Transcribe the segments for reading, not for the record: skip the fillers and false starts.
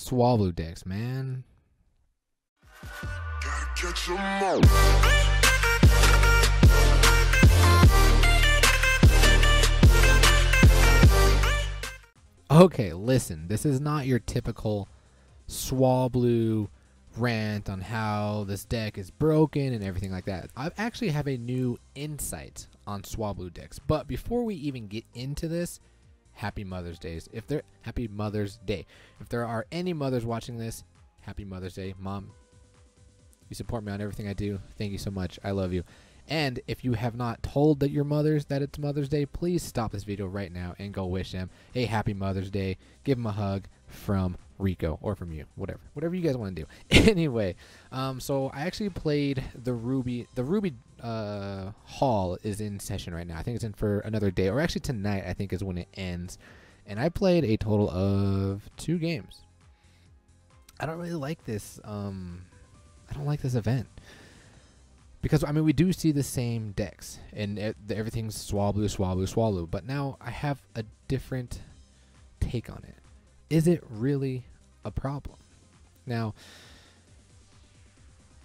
Swablu Decks, man. Okay, listen, this is not your typical Swablu rant on how this deck is broken and everything like that. I actually have a new insight on Swablu Decks. But before we even get into this, happy Mother's Day. Happy Mother's Day. If there are any mothers watching this, happy Mother's Day. Mom, you support me on everything I do. Thank you so much. I love you. And if you have not told that your mothers that it's Mother's Day, please stop this video right now and go wish them a happy Mother's Day. Give them a hug from Rico or from you, whatever you guys want to do. Anyway, so I actually played the Ruby Hall is in session right now. I think it's in for another day, or actually tonight I think is when it ends. And I played a total of 2 games. I don't really like this. I don't like this event. Because, I mean, we do see the same decks, and everything's Swablu, but now I have a different take on it. Is it really a problem? Now,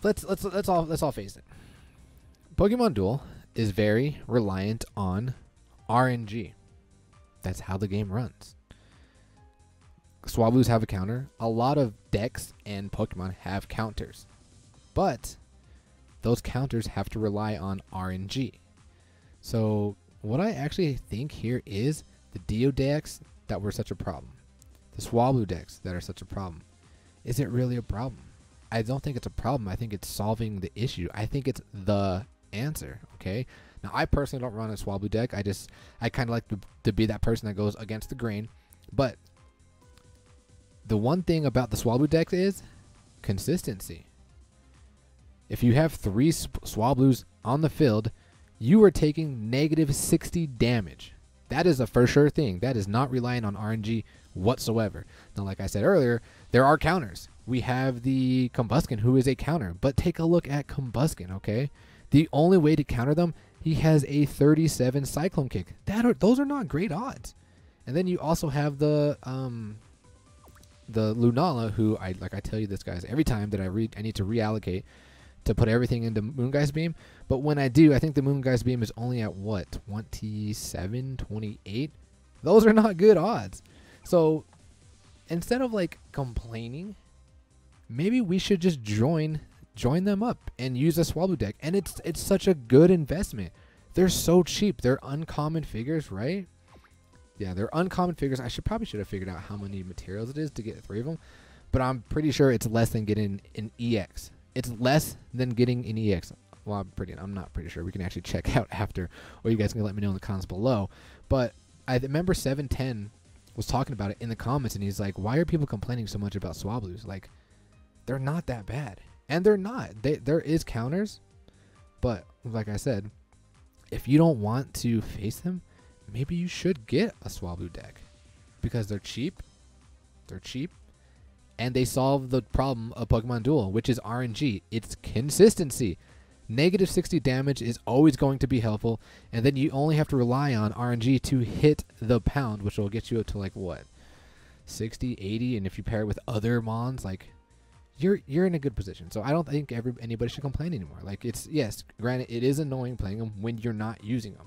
let's all face it. Pokemon Duel is very reliant on RNG. That's how the game runs. Swablus have a counter. A lot of decks and Pokemon have counters, but those counters have to rely on RNG. So what I actually think here is the Dio decks that were such a problem, the Swablu decks that are such a problem. Is it really a problem? I don't think it's a problem. I think it's solving the issue. I think it's the answer. Okay. Now I personally don't run a Swablu deck. I kind of like to be that person that goes against the grain. But the one thing about the Swablu deck is consistency. If you have 3 Swablus on the field, you are taking negative 60 damage. That is a for sure thing. That is not relying on RNG whatsoever. Now, like I said earlier, there are counters. We have the Combuskin, who is a counter. But take a look at Combuskin, okay? The only way to counter them, he has a 37 Cyclone Kick. Those are not great odds. And then you also have the Lunala, who I tell you this, guys, every time that I need to reallocate to put everything into Moongeist Beam. But when I do, I think the Moongeist Beam is only at what, 27, 28? Those are not good odds. So instead of like complaining, maybe we should just join them up and use a Swablu deck. And it's such a good investment. They're so cheap. They're uncommon figures, right? Yeah, they're uncommon figures. I probably should have figured out how many materials it is to get 3 of them. But I'm pretty sure it's less than getting an EX. It's less than getting an EX. Well, I'm not pretty sure. We can actually check out after, or you guys can let me know in the comments below. But I remember 710 was talking about it in the comments, and he's like, why are people complaining so much about Swablus? Like, they're not that bad. And they're not. There is counters, but like I said, if you don't want to face them, maybe you should get a Swablu deck because they're cheap. They're cheap. And they solve the problem of Pokemon Duel, which is RNG. It's consistency. Negative 60 damage is always going to be helpful. And then you only have to rely on RNG to hit the pound, which will get you up to like what? 60, 80. And if you pair it with other Mons, like you're in a good position. So I don't think anybody should complain anymore. Like yes, granted, it is annoying playing them when you're not using them.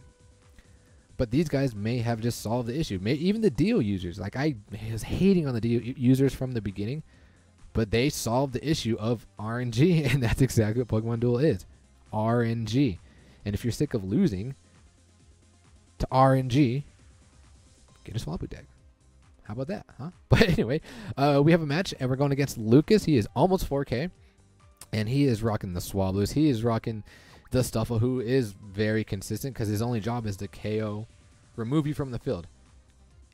But these guys may have just solved the issue. Even the Dio users, like I was hating on the Dio users from the beginning, but they solved the issue of RNG, and that's exactly what Pokemon Duel is, RNG. And if you're sick of losing to RNG, get a Swablu deck. How about that, huh? But anyway, we have a match, and we're going against Lucas. He is almost 4K, and he is rocking the Swablus. He is rocking the Stuffle, who is very consistent because his only job is to KO, remove you from the field.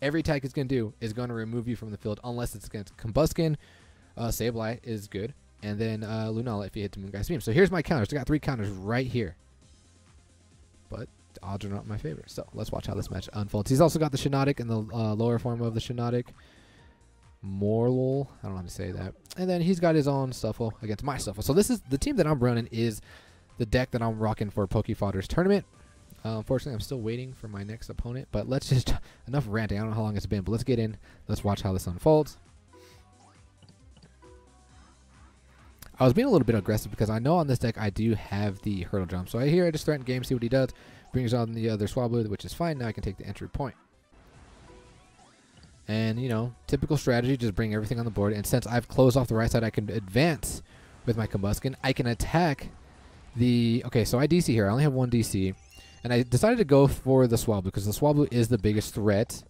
Every attack he's going to do is going to remove you from the field unless it's against Combuskin. Sableye is good. And then Lunala if he hits Moongeist Beam. So here's my counters. I got 3 counters right here. But the odds are not in my favor. So let's watch how this match unfolds. He's also got the Shiinotic in the lower form of the Shiinotic. Morlul. I don't know how to say that. And then he's got his own Stuffle against my Stuffle. So this is the team that I'm running is the deck that I'm rocking for Pokefodders tournament. Unfortunately, I'm still waiting for my next opponent, but let's just, enough ranting. I don't know how long it's been, but let's get in. Let's watch how this unfolds. I was being a little bit aggressive because I know on this deck I do have the hurdle jump. So I just threaten game, see what he does. Brings on the other Swablu, which is fine. Now I can take the entry point. And, you know, typical strategy, just bring everything on the board. And since I've closed off the right side, I can advance with my Combuskin. I can attack the... Okay, so I DC here. I only have one DC. And I decided to go for the Swablu because the Swablu is the biggest threat.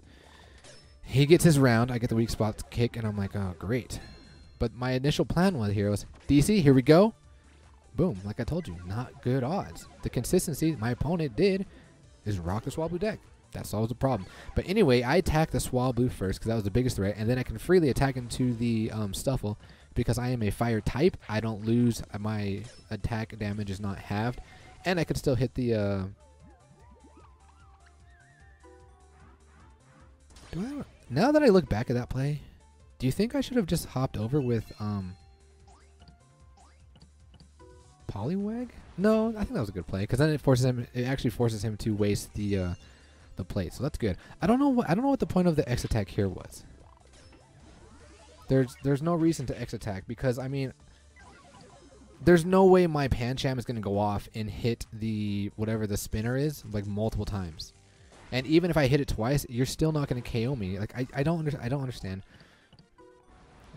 He gets his round. I get the weak spot kick, and I'm like, oh, great. But my initial plan was DC, here we go. Boom, like I told you, not good odds. The consistency my opponent did is rock the Swablu deck. That solves the problem. But anyway, I attack the Swablu first because that was the biggest threat, and then I can freely attack into the Stuffle because I am a fire type. I don't lose. My attack damage is not halved, and I can still hit the... Now that I look back at that play, do you think I should have just hopped over with... Poliwag? No, I think that was a good play because then it actually forces him to waste the plate. So that's good. I don't know what the point of the X attack here was. There's no reason to X attack because I mean there's no way my Pancham is going to go off and hit the whatever the spinner is like multiple times. And even if I hit it twice, you're still not going to KO me. Like I don't understand.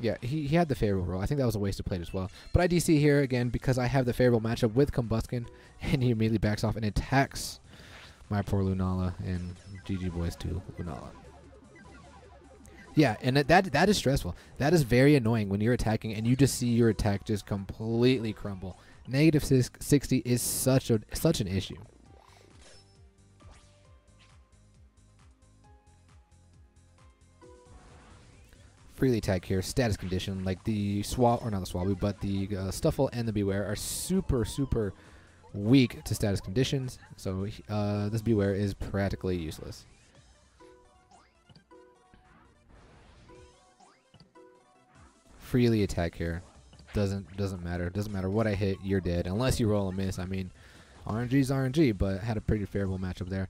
Yeah, he had the favorable roll. I think that was a waste of plate as well. But I DC here again because I have the favorable matchup with Combuskin, and he immediately backs off and attacks my poor Lunala, and GG boys to Lunala. Yeah, and that is stressful. That is very annoying when you're attacking and you just see your attack just completely crumble. Negative 60 is such an issue. Freely attack here, status condition, like the not the Swablu, but the Stuffle and the Beware are super weak to status conditions, so this Beware is practically useless. Freely attack here, doesn't matter what I hit, you're dead, unless you roll a miss. I mean, RNG's RNG, but had a pretty favorable matchup there.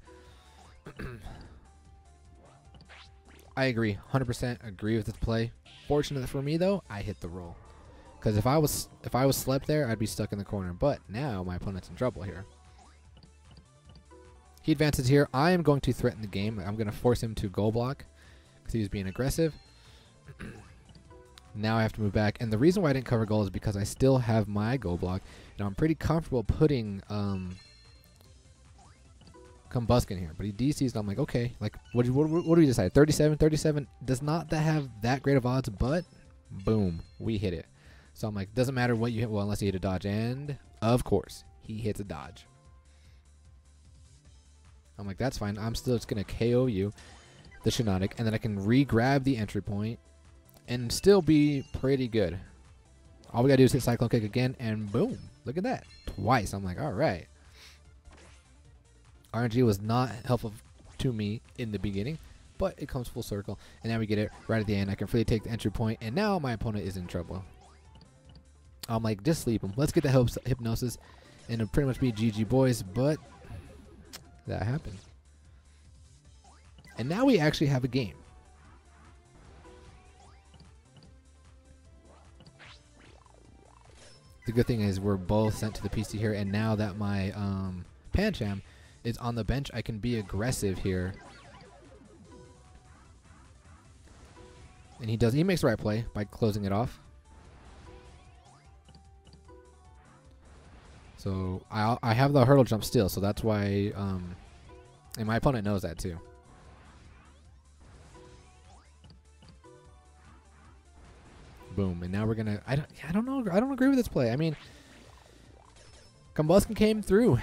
I agree, 100% agree with this play. Fortunate for me though, I hit the roll. Because if I was slept there, I'd be stuck in the corner. But now my opponent's in trouble here. He advances here. I am going to threaten the game. I'm going to force him to goal block because he was being aggressive. Now I have to move back, and the reason why I didn't cover goal is because I still have my goal block, and I'm pretty comfortable putting Combuskin here, but he DCs, and I'm like, okay, like, what do we decide? 37 does not have that great of odds, but boom, we hit it. So I'm like, doesn't matter what you hit, well, unless you hit a dodge, and of course, he hits a dodge. I'm like, that's fine. I'm still just gonna KO you, the Shiinotic, and then I can re-grab the entry point and still be pretty good. All we gotta do is hit Cyclone Kick again, and boom, look at that, twice. I'm like, all right. RNG was not helpful to me in the beginning, but it comes full circle, and now we get it right at the end. I can freely take the entry point, and now my opponent is in trouble. I'm like, just sleep him. Let's get the hypnosis, and it'll pretty much be GG boys, but that happened. And now we actually have a game. The good thing is we're both sent to the PC here, and now that my Pancham is on the bench, I can be aggressive here. And he makes the right play by closing it off. So I have the hurdle jump still, so that's why and my opponent knows that too. Boom, and now we're gonna I don't know, I don't agree with this play. I mean, Combuskin came through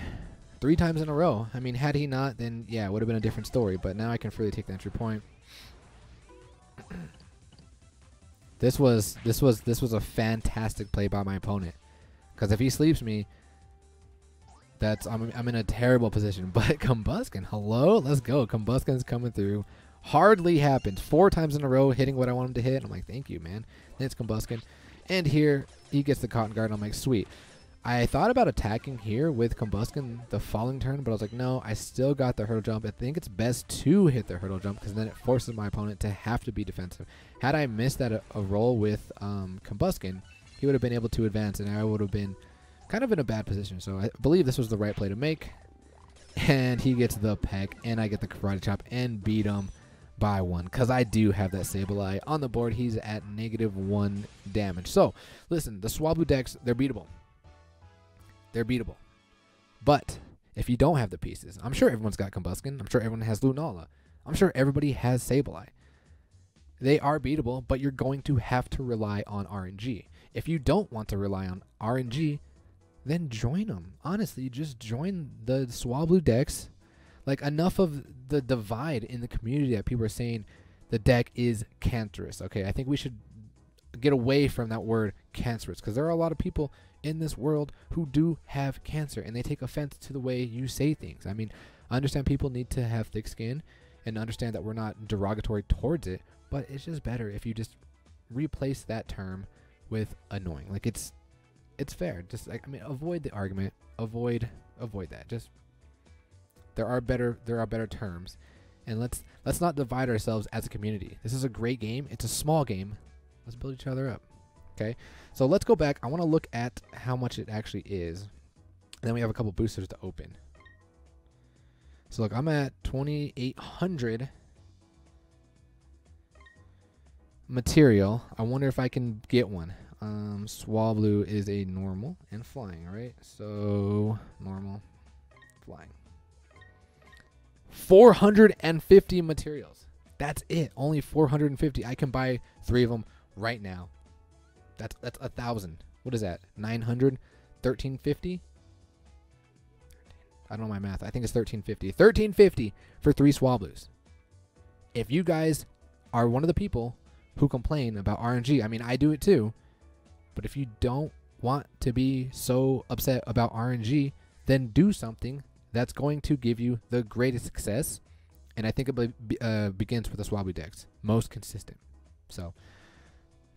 3 times in a row. I mean, had he not, then yeah, it would have been a different story. But now I can freely take the entry point. This was a fantastic play by my opponent. Because if he sleeps me, I'm in a terrible position. But Combuskin, hello, let's go. Combuskin's coming through. Hardly happens. 4 times in a row, hitting what I want him to hit. I'm like, thank you, man. Then it's Combuskin, and here he gets the Cotton Guard. I'm like, sweet. I thought about attacking here with Combuskin the following turn, but I was like, no, I still got the hurdle jump. I think it's best to hit the hurdle jump because then it forces my opponent to have to be defensive. Had I missed that a roll with Combuskin, he would have been able to advance, and I would have been kind of in a bad position. So I believe this was the right play to make. And he gets the peck, and I get the karate chop and beat him by 1 because I do have that Sableye on the board. He's at -1 damage. So listen, the Swablu decks, they're beatable. They're beatable. But if you don't have the pieces, I'm sure everyone's got Combuskin. I'm sure everyone has Lunala. I'm sure everybody has Sableye. They are beatable, but you're going to have to rely on RNG. If you don't want to rely on RNG, then join them. Honestly, just join the Swablu decks. Like, enough of the divide in the community that people are saying the deck is cancerous. Okay, I think we should get away from that word cancerous, because there are a lot of people in this world who do have cancer, and they take offense to the way you say things. I mean, I understand people need to have thick skin and understand that we're not derogatory towards it, but it's just better if you just replace that term with annoying. Like, it's fair. Just, like, I mean, avoid the argument. Avoid that. Just, there are better terms, and let's not divide ourselves as a community. This is a great game. It's a small game. Let's build each other up. Okay, so let's go back. I want to look at how much it actually is, and then we have a couple boosters to open. So look, I'm at 2,800 material. I wonder if I can get one. Swablu is a normal and flying, right? So normal, flying. 450 materials. That's it. Only 450. I can buy 3 of them right now. That's 1,000. What is that? 900? 1350? I don't know my math. I think it's 1350. 1350 for 3 Swablus. If you guys are one of the people who complain about RNG, I mean, I do it too. But if you don't want to be so upset about RNG, then do something that's going to give you the greatest success. And I think it begins with the Swablu decks. Most consistent. So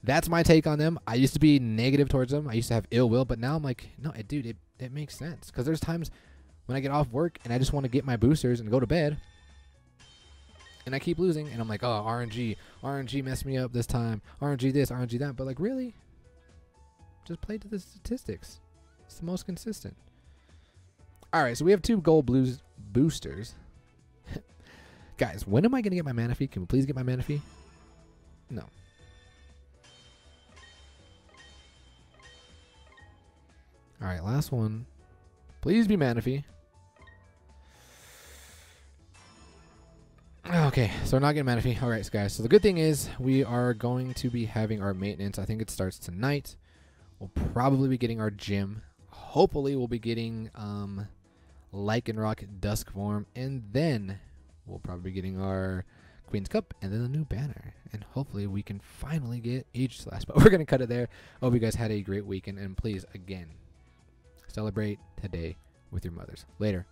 that's my take on them. I used to be negative towards them. I used to have ill will. But now I'm like, no, dude, it makes sense. Because there's times when I get off work and I just want to get my boosters and go to bed. And I keep losing. And I'm like, oh, RNG. RNG messed me up this time. RNG this, RNG that. But, like, really? Just play to the statistics. It's the most consistent. All right, so we have 2 gold blues boosters. Guys, when am I going to get my Manaphy? Can we please get my Manaphy? No. All right, last one. Please be Manaphy. Okay, so we're not getting Manaphy. All right, guys. So the good thing is we are going to be having our maintenance. I think it starts tonight. We'll probably be getting our gym. Hopefully, we'll be getting Lycanroc Dusk Form, and then we'll probably be getting our Queen's Cup, and then the new banner. And hopefully, we can finally get Aegislash. But we're going to cut it there. Hope you guys had a great weekend, and please, again, celebrate today with your mothers. Later.